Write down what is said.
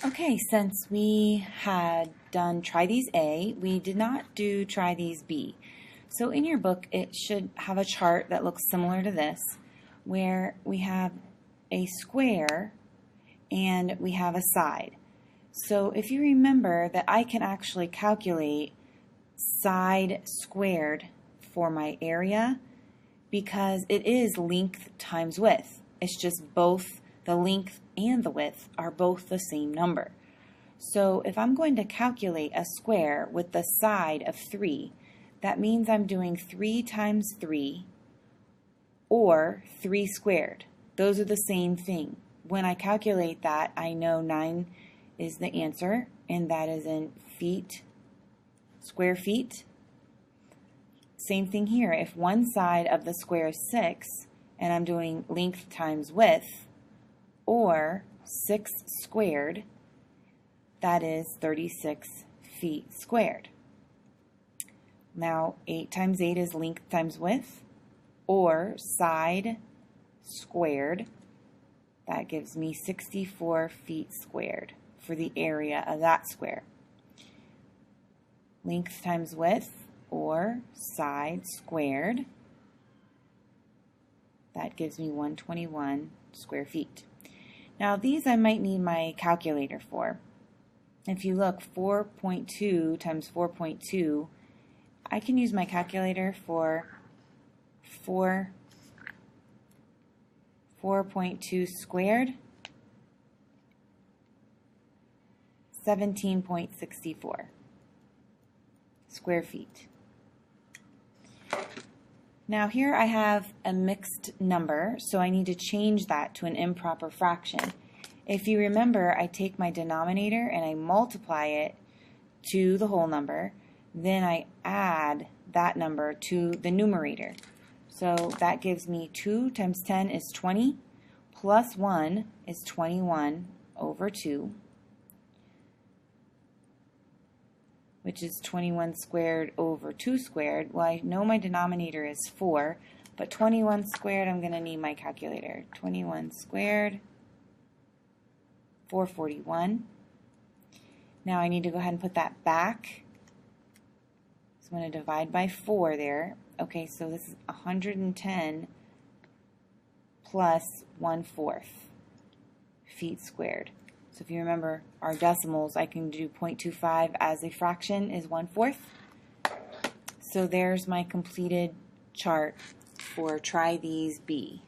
Okay, since we had done try these A, we did not do try these B. So in your book, it should have a chart that looks similar to this, where we have a square and we have a side. So if you remember that I can actually calculate side squared for my area because it is length times width. It's just both the length and the width are both the same number. So if I'm going to calculate a square with the side of 3, that means I'm doing 3 times 3 or 3 squared. Those are the same thing. When I calculate that, I know 9 is the answer, and that is in feet, square feet. Same thing here. If one side of the square is 6, and I'm doing length times width, or 6 squared, that is 36 feet squared. Now 8 times 8 is length times width, or side squared, that gives me 64 feet squared for the area of that square. Length times width, or side squared, that gives me 121 square feet. Now these I might need my calculator for. If you look, 4.2 times 4.2, I can use my calculator for 4.2 squared, 17.64 square feet. Now here I have a mixed number, so I need to change that to an improper fraction. If you remember, I take my denominator and I multiply it to the whole number, then I add that number to the numerator. So that gives me 2 times 10 is 20, plus 1 is 21 over 2, which is 21 squared over 2 squared. Well, I know my denominator is 4, but 21 squared, I'm going to need my calculator. 21 squared, 441. Now I need to go ahead and put that back. So I'm going to divide by 4 there. Okay, so this is 110 plus 1/4 feet squared. So if you remember our decimals, I can do 0.25 as a fraction is 1/4. So there's my completed chart for try these B.